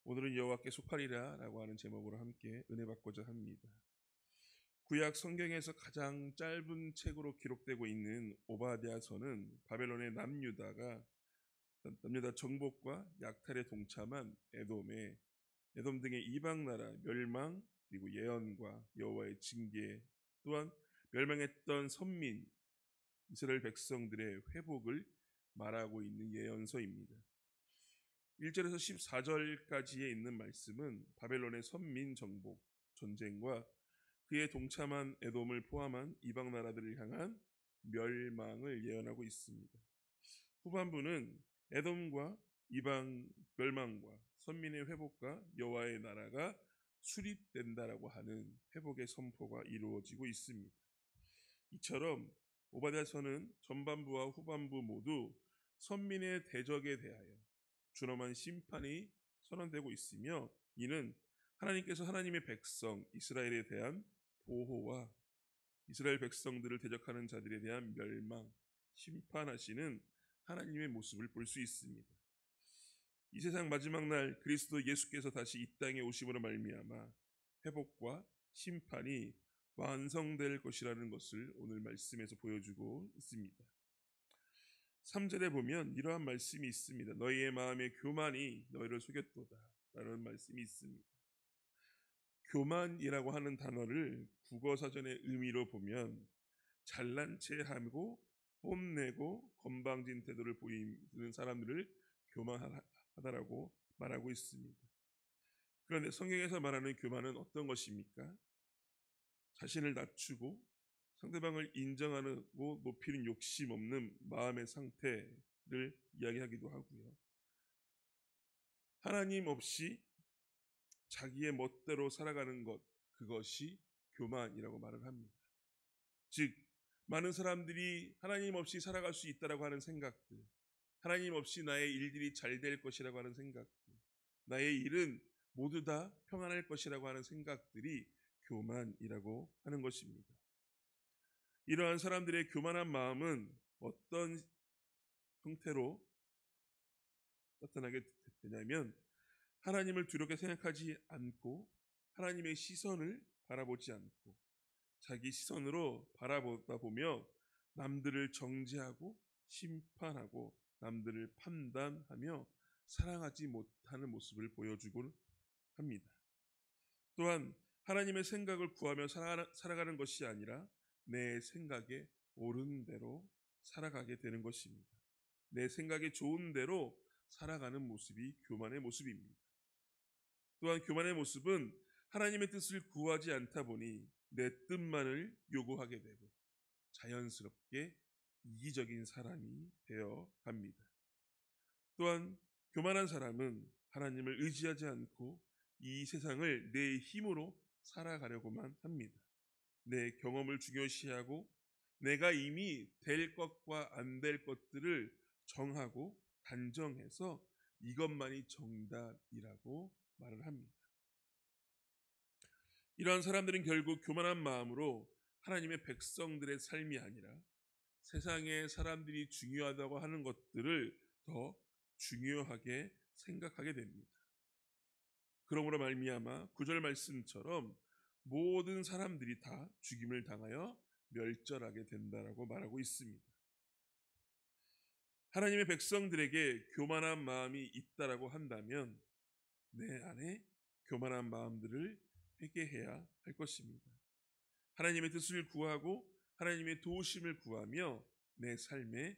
오늘은 여호와께 속하리라 라고 하는 제목으로 함께 은혜 받고자 합니다. 구약 성경에서 가장 짧은 책으로 기록되고 있는 오바댜서는 바벨론의 남유다 정복과 약탈에 동참한 에돔 등의 이방 나라 멸망, 그리고 예언과 여호와의 징계, 또한 멸망했던 선민 이스라엘 백성들의 회복을 말하고 있는 예언서입니다. 1절에서 14절까지에 있는 말씀은 바벨론의 선민 정복 전쟁과 그에 동참한 에돔을 포함한 이방 나라들을 향한 멸망을 예언하고 있습니다. 후반부는 에돔과 이방 멸망과 선민의 회복과 여호와의 나라가 수립된다라고 하는 회복의 선포가 이루어지고 있습니다. 이처럼 오바댜서는 전반부와 후반부 모두 선민의 대적에 대하여 준엄한 심판이 선언되고 있으며, 이는 하나님께서 하나님의 백성 이스라엘에 대한 보호와 이스라엘 백성들을 대적하는 자들에 대한 멸망, 심판하시는 하나님의 모습을 볼 수 있습니다. 이 세상 마지막 날 그리스도 예수께서 다시 이 땅에 오심으로 말미암아 회복과 심판이 완성될 것이라는 것을 오늘 말씀에서 보여주고 있습니다. 3절에 보면 이러한 말씀이 있습니다. 너희의 마음의 교만이 너희를 속였도다 라는 말씀이 있습니다. 교만이라고 하는 단어를 국어사전의 의미로 보면 잘난 체하고 뽐내고 건방진 태도를 보이는 사람들을 교만하다라고 말하고 있습니다. 그런데 성경에서 말하는 교만은 어떤 것입니까? 자신을 낮추고 상대방을 인정하고 높이는 욕심 없는 마음의 상태를 이야기하기도 하고요. 하나님 없이 자기의 멋대로 살아가는 것, 그것이 교만이라고 말을 합니다. 즉, 많은 사람들이 하나님 없이 살아갈 수 있다라고 하는 생각들, 하나님 없이 나의 일들이 잘 될 것이라고 하는 생각들, 나의 일은 모두 다 평안할 것이라고 하는 생각들이 교만이라고 하는 것입니다. 이러한 사람들의 교만한 마음은 어떤 형태로 나타나게 되냐면, 하나님을 두렵게 생각하지 않고 하나님의 시선을 바라보지 않고 자기 시선으로 바라보다 보며 남들을 정죄하고 심판하고 남들을 판단하며 사랑하지 못하는 모습을 보여주곤 합니다. 또한 하나님의 생각을 구하며 살아가는 것이 아니라 내 생각에 옳은 대로 살아가게 되는 것입니다. 내 생각에 좋은 대로 살아가는 모습이 교만의 모습입니다. 또한 교만의 모습은 하나님의 뜻을 구하지 않다 보니 내 뜻만을 요구하게 되고 자연스럽게 이기적인 사람이 되어 갑니다. 또한 교만한 사람은 하나님을 의지하지 않고 이 세상을 내 힘으로 살아가려고만 합니다. 내 경험을 중요시하고 내가 이미 될 것과 안 될 것들을 정하고 단정해서 이것만이 정답이라고 말을 합니다. 이러한 사람들은 결국 교만한 마음으로 하나님의 백성들의 삶이 아니라 세상의 사람들이 중요하다고 하는 것들을 더 중요하게 생각하게 됩니다. 그러므로 말미암아 9절 말씀처럼 모든 사람들이 다 죽임을 당하여 멸절하게 된다라고 말하고 있습니다. 하나님의 백성들에게 교만한 마음이 있다라고 한다면 내 안에 교만한 마음들을 회개해야 할 것입니다. 하나님의 뜻을 구하고 하나님의 도우심을 구하며 내 삶에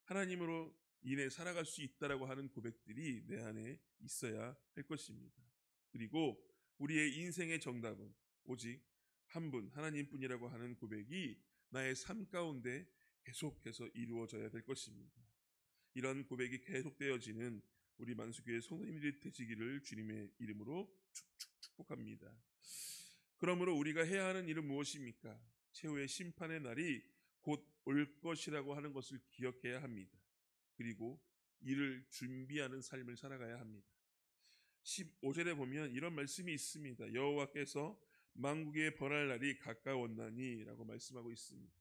하나님으로 인해 살아갈 수 있다라고 하는 고백들이 내 안에 있어야 할 것입니다. 그리고 우리의 인생의 정답은 오직 한 분 하나님뿐이라고 하는 고백이 나의 삶 가운데 계속해서 이루어져야 될 것입니다. 이런 고백이 계속되어지는 우리 만수교회 성도님들이 되시기를 주님의 이름으로 축복합니다. 그러므로 우리가 해야 하는 일은 무엇입니까? 최후의 심판의 날이 곧 올 것이라고 하는 것을 기억해야 합니다. 그리고 이를 준비하는 삶을 살아가야 합니다. 15절에 보면 이런 말씀이 있습니다. 여호와께서 만국의 벌할 날이 가까웠나니 라고 말씀하고 있습니다.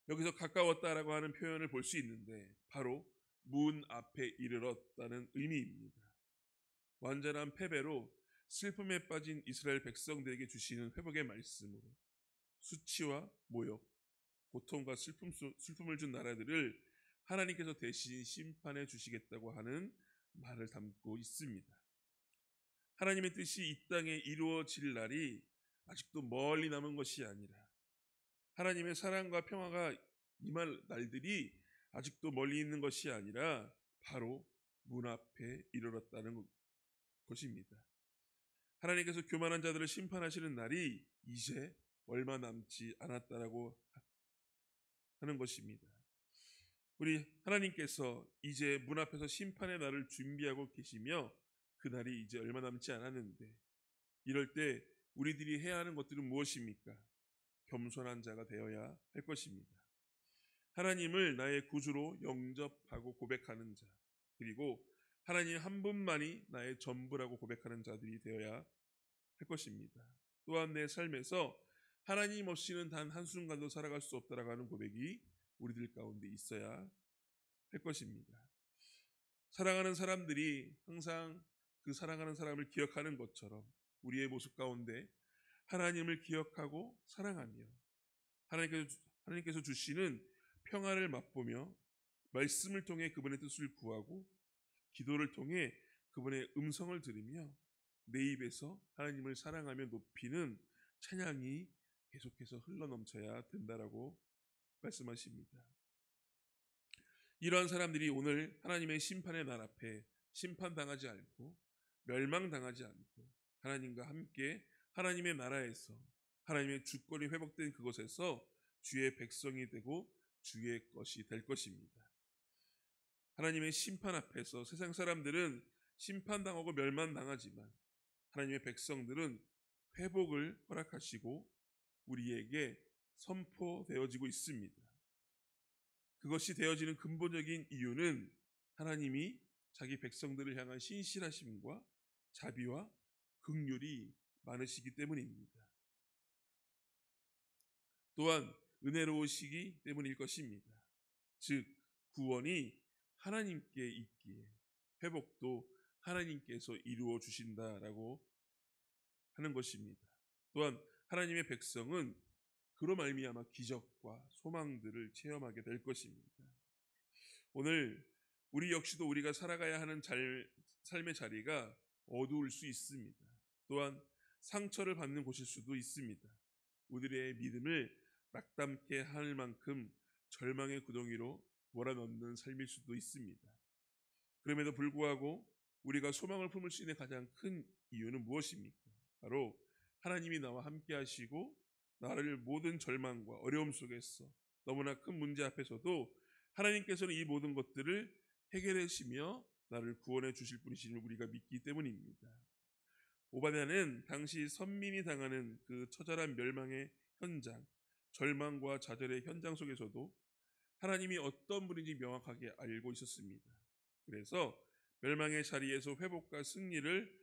여기서 가까웠다라고 하는 표현을 볼 수 있는데 바로 문 앞에 이르렀다는 의미입니다. 완전한 패배로 슬픔에 빠진 이스라엘 백성들에게 주시는 회복의 말씀으로 수치와 모욕, 고통과 슬픔을 준 나라들을 하나님께서 대신 심판해 주시겠다고 하는 말을 담고 있습니다. 하나님의 뜻이 이 땅에 이루어질 날이 아직도 멀리 남은 것이 아니라 하나님의 사랑과 평화가 임할 날들이 아직도 멀리 있는 것이 아니라 바로 문 앞에 이르렀다는 것입니다. 하나님께서 교만한 자들을 심판하시는 날이 이제 얼마 남지 않았다라고 하는 것입니다. 우리 하나님께서 이제 문 앞에서 심판의 날을 준비하고 계시며 그 날이 이제 얼마 남지 않았는데 이럴 때 우리들이 해야 하는 것들은 무엇입니까? 겸손한 자가 되어야 할 것입니다. 하나님을 나의 구주로 영접하고 고백하는 자, 그리고 하나님 한 분만이 나의 전부라고 고백하는 자들이 되어야 할 것입니다. 또한 내 삶에서 하나님 없이는 단 한순간도 살아갈 수 없다라고 하는 고백이 우리들 가운데 있어야 할 것입니다. 사랑하는 사람들이 항상 그 사랑하는 사람을 기억하는 것처럼 우리의 모습 가운데 하나님을 기억하고 사랑하며 하나님께서 주시는 평화를 맛보며 말씀을 통해 그분의 뜻을 구하고 기도를 통해 그분의 음성을 들으며 내 입에서 하나님을 사랑하며 높이는 찬양이 계속해서 흘러넘쳐야 된다라고 말씀하십니다. 이러한 사람들이 오늘 하나님의 심판의 날 앞에 심판당하지 않고 멸망당하지 않고 하나님과 함께 하나님의 나라에서 하나님의 주권이 회복된 그곳에서 주의 백성이 되고 주의 것이 될 것입니다. 하나님의 심판 앞에서 세상 사람들은 심판당하고 멸망당하지만 하나님의 백성들은 회복을 허락하시고 우리에게 선포되어지고 있습니다. 그것이 되어지는 근본적인 이유는 하나님이 자기 백성들을 향한 신실하심과 자비와 긍휼이 많으시기 때문입니다. 또한 은혜로우시기 때문일 것입니다. 즉 구원이 하나님께 있기에 회복도 하나님께서 이루어 주신다라고 하는 것입니다. 또한 하나님의 백성은 그로 말미암아 기적과 소망들을 체험하게 될 것입니다. 오늘 우리 역시도 우리가 살아가야 하는 삶의 자리가 어두울 수 있습니다. 또한 상처를 받는 곳일 수도 있습니다. 우리의 믿음을 낙담케 할 만큼 절망의 구덩이로 몰아넣는 삶일 수도 있습니다. 그럼에도 불구하고 우리가 소망을 품을 수 있는 가장 큰 이유는 무엇입니까? 바로 하나님이 나와 함께 하시고 나를 모든 절망과 어려움 속에서 너무나 큰 문제 앞에서도 하나님께서는 이 모든 것들을 해결하시며 나를 구원해 주실 분이심을 우리가 믿기 때문입니다. 오바댜는 당시 선민이 당하는 그 처절한 멸망의 현장, 절망과 좌절의 현장 속에서도 하나님이 어떤 분인지 명확하게 알고 있었습니다. 그래서 멸망의 자리에서 회복과 승리를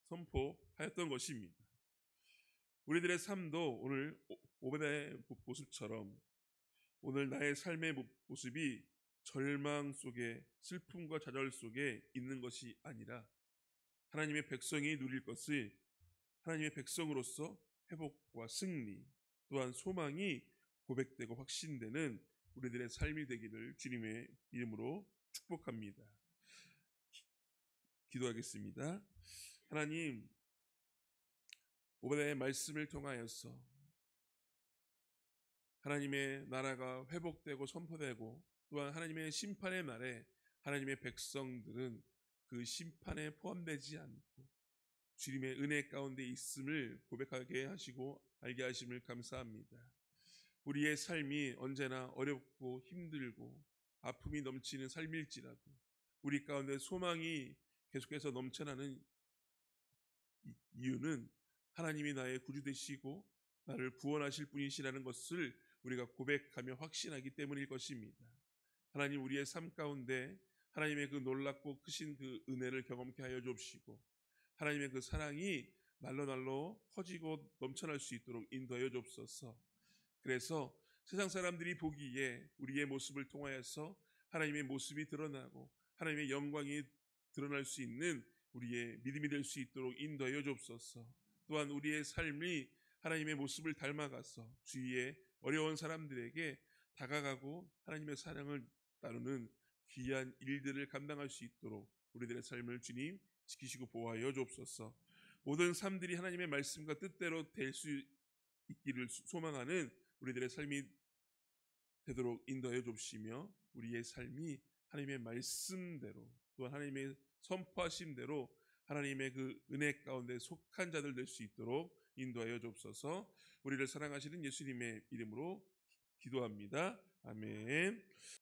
선포하였던 것입니다. 우리들의 삶도 오늘 오베다의 모습처럼 오늘 나의 삶의 모습이 절망 속에 슬픔과 좌절 속에 있는 것이 아니라 하나님의 백성이 누릴 것을 하나님의 백성으로서 회복과 승리 또한 소망이 고백되고 확신되는 우리들의 삶이 되기를 주님의 이름으로 축복합니다. 기도하겠습니다. 하나님, 오베다의 말씀을 통하여서 하나님의 나라가 회복되고 선포되고 또한 하나님의 심판의 날에 하나님의 백성들은 그 심판에 포함되지 않고 주님의 은혜 가운데 있음을 고백하게 하시고 알게 하심을 감사합니다. 우리의 삶이 언제나 어렵고 힘들고 아픔이 넘치는 삶일지라도 우리 가운데 소망이 계속해서 넘쳐나는 이유는 하나님이 나의 구주 되시고 나를 구원하실 분이시라는 것을 우리가 고백하며 확신하기 때문일 것입니다. 하나님, 우리의 삶 가운데 하나님의 그 놀랍고 크신 그 은혜를 경험케 하여 주옵시고 하나님의 그 사랑이 날로 퍼지고 넘쳐날 수 있도록 인도하여 주옵소서. 그래서 세상 사람들이 보기에 우리의 모습을 통하여서 하나님의 모습이 드러나고 하나님의 영광이 드러날 수 있는 우리의 믿음이 될 수 있도록 인도하여 주옵소서. 또한 우리의 삶이 하나님의 모습을 닮아가서 주위의 어려운 사람들에게 다가가고 하나님의 사랑을 나누는 귀한 일들을 감당할 수 있도록 우리들의 삶을 주님 지키시고 보호하여 주옵소서. 모든 삶들이 하나님의 말씀과 뜻대로 될 수 있기를 소망하는 우리들의 삶이 되도록 인도하여 주시며 우리의 삶이 하나님의 말씀대로 또한 하나님의 선포하심대로 하나님의 그 은혜 가운데 속한 자들 될 수 있도록 인도하여 주옵소서. 우리를 사랑하시는 예수님의 이름으로 기도합니다. 아멘.